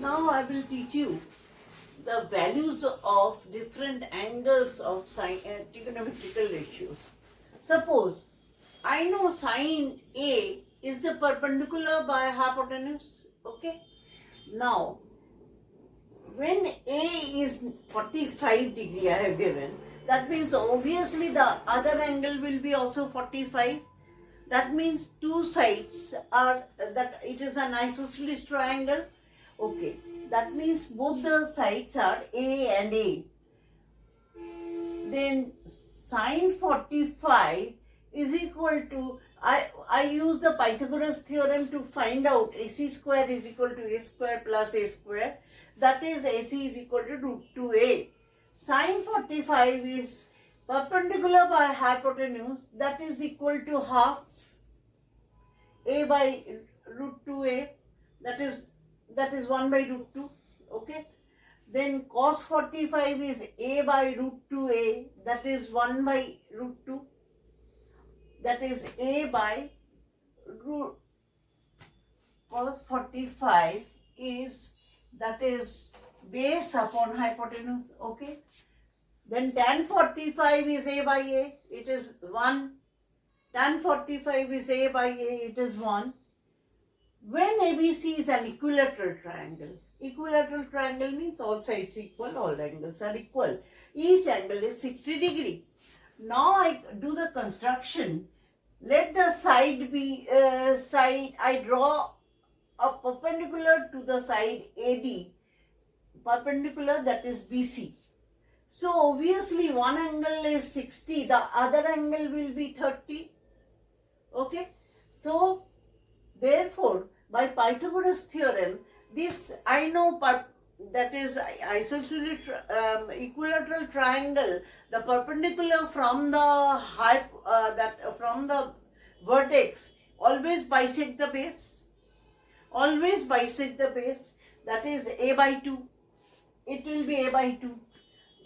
Now I will teach you the values of different angles of trigonometrical ratios. Suppose I know sine A is the perpendicular by hypotenuse. Okay. Now when A is 45 degree I have given, that means obviously the other angle will be also 45. That means two sides are that it is an isosceles triangle. Okay, that means both the sides are A and A. Then sine 45 is equal to, I use the Pythagoras theorem to find out AC square is equal to A square plus A square. That is AC is equal to root 2A. Sine 45 is perpendicular by hypotenuse, that is equal to half A by root 2A, that is 1 by root 2. Okay. Then cos 45 is A by root 2A, that is 1 by root 2. That is A by root cos 45 is, that is base upon hypotenuse. Okay. Then tan 45 is A by A, it is 1. Tan 45 is A by A, it is 1. When ABC is an equilateral triangle means all sides equal, all angles are equal. Each angle is 60 degree. Now I do the construction. Let the side be, I draw a perpendicular to the side AD, perpendicular, that is BC. So obviously one angle is 60, the other angle will be 30. Okay. So therefore, by Pythagoras theorem, this I know that is isosceles equilateral triangle. The perpendicular from the from the vertex always bisect the base. Always bisect the base. That is A by 2. It will be A by 2.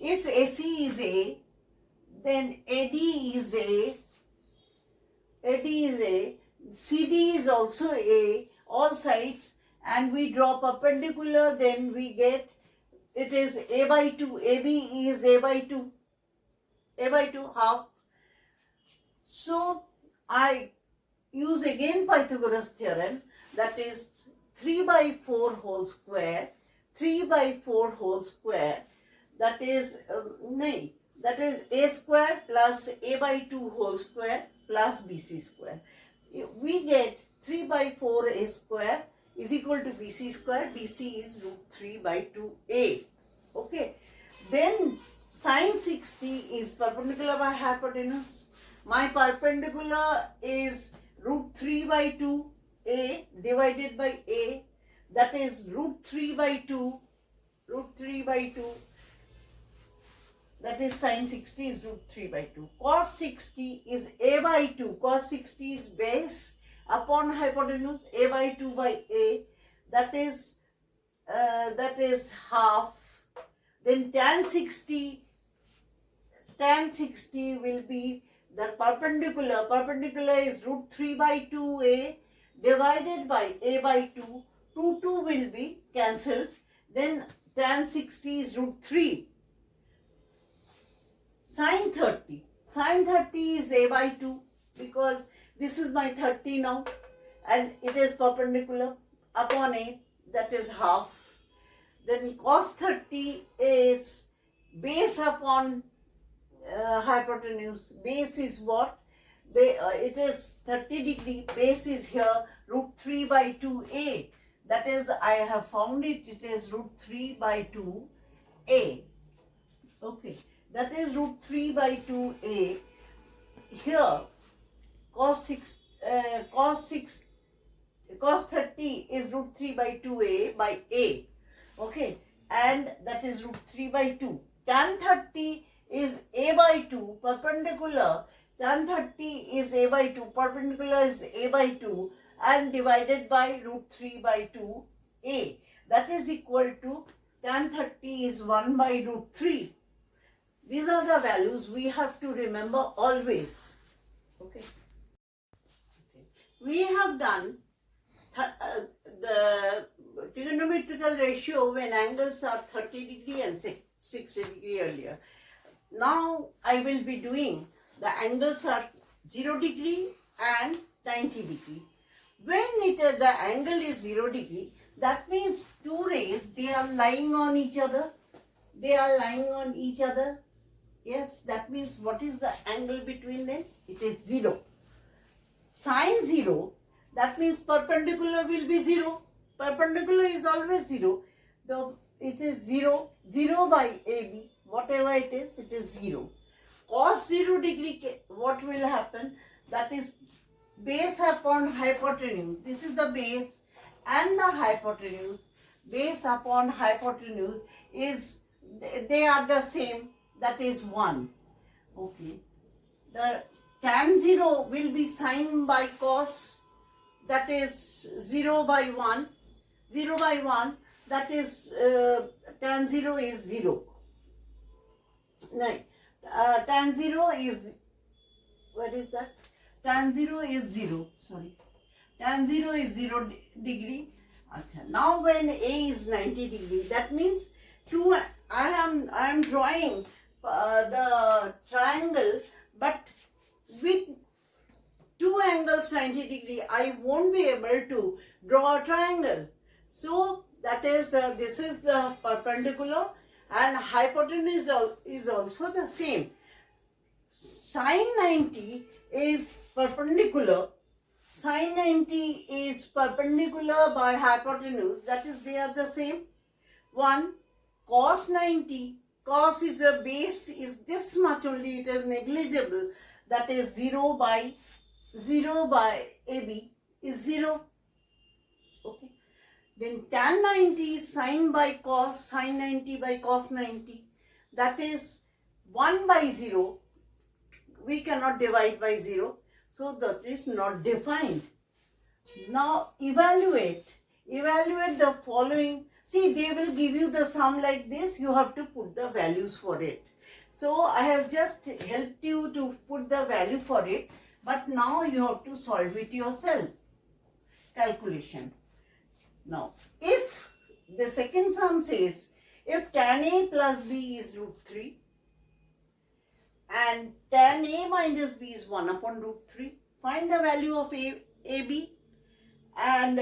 If AC is A, then AD is A. AD is A. CD is also A, all sides, and we draw perpendicular, then we get, it is A by 2, AB is A by 2, A by 2 half. So I use again Pythagoras theorem, that is 3 by 4 whole square, 3 by 4 whole square, that is, that is A square plus A by 2 whole square plus BC square. We get 3 by 4 A square is equal to BC square. BC is root 3 by 2A. Okay. Then sine 60 is perpendicular by hypotenuse. My perpendicular is root 3 by 2A divided by A. That is root 3 by 2. Root 3 by 2. That is sine 60 is root 3 by 2. Cos 60 is A by 2. Cos 60 is base upon hypotenuse, A by 2 by A. That is half. Then tan 60 will be the perpendicular. Perpendicular is root 3 by 2A divided by A by 2. 2 will be cancelled. Then tan 60 is root 3. Sine 30. Sine 30 is A by 2 because this is my 30 now and it is perpendicular upon A, that is half. Then cos 30 is base upon hypotenuse. Base is what? It is 30 degree. Base is here root 3 by 2A. That is, I have found it. It is root 3 by 2A. Okay. That is root 3 by 2A. Here, cos 30 is root 3 by 2A by A. Okay. And that is root 3 by 2. Tan 30 is A by 2, perpendicular. Tan 30 is A by 2, perpendicular is A by 2 and divided by root 3 by 2A. That is equal to tan 30 is 1 by root 3. These are the values we have to remember always. Okay. We have done the trigonometrical ratio when angles are 30 degree and 60 degree earlier. Now I will be doing the angles are 0 degree and 90 degree. When the angle is 0 degree, that means two rays, they are lying on each other. They are lying on each other. Yes, that means what is the angle between them? It is 0. Sine 0, that means perpendicular will be 0. Perpendicular is always 0. So it is 0. 0 by AB, whatever it is 0. Cos 0 degree, what will happen? That is base upon hypotenuse. This is the base and the hypotenuse. Base upon hypotenuse is, they are the same, that is 1. Okay. The tan 0 will be sine by cos, that is 0 by 1. 0 by 1, that is tan 0 is 0. No, tan 0 is, what is that? Tan 0 is 0, sorry. Tan 0 is 0 degree. Achha. Now when A is 90 degree, that means I am drawing the triangle, but with two angles 90 degree, I won't be able to draw a triangle. So that is, this is the perpendicular and hypotenuse is also the same. Sine 90 is perpendicular. Sine 90 is perpendicular by hypotenuse, that is they are the same. 1. Cos 90, cos is a base, is this much only, it is negligible, that is 0 by AB is 0. Okay. Then tan 90 is sine by cos, sine 90 by cos 90, that is 1 by 0. We cannot divide by 0, so that is not defined. Now evaluate the following. See, they will give you the sum like this, you have to put the values for it. So I have just helped you to put the value for it, but now you have to solve it yourself. Calculation. Now, if the second sum says, if tan A plus B is root 3 and tan A minus B is 1 upon root 3, find the value of AB and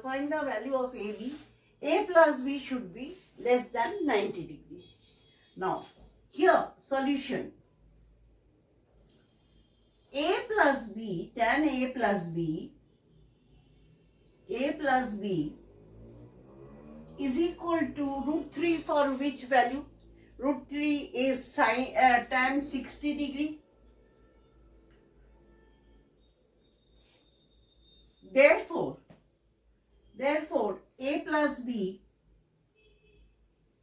find the value of AB. A plus B should be less than 90 degree. Now, here solution. A plus B, tan A plus B is equal to root 3 for which value? Root 3 is tan 60 degree. Therefore, A plus B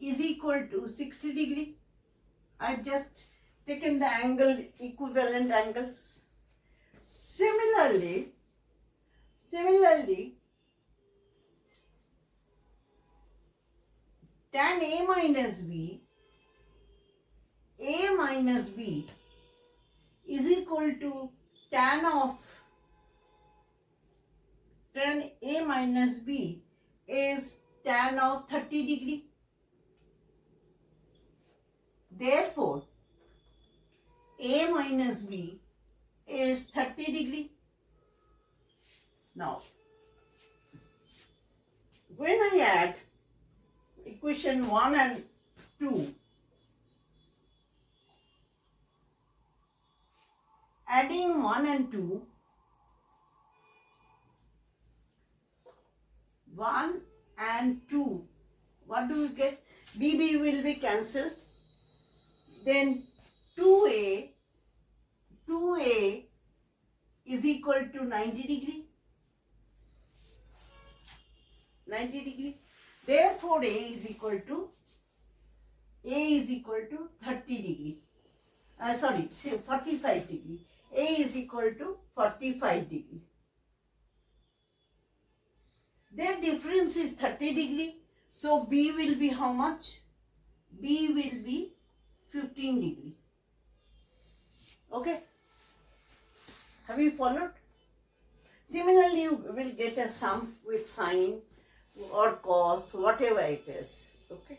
is equal to 60 degree. I've just taken the angle, equivalent angles. Similarly, tan A minus B is equal to tan A minus B is tan of 30 degree. Therefore, A minus B is 30 degree. Now, when I add equation 1 and 2, adding 1 and 2, 1 and 2, what do we get? BB will be cancelled. Then 2A is equal to 90 degree. 90 degree. Therefore, A is equal to 30 degree. 45 degree. A is equal to 45 degree. Their difference is 30 degree. So B will be how much? B will be 15 degree. Okay. Have you followed? Similarly, you will get a sum with sine or cos, whatever it is. Okay.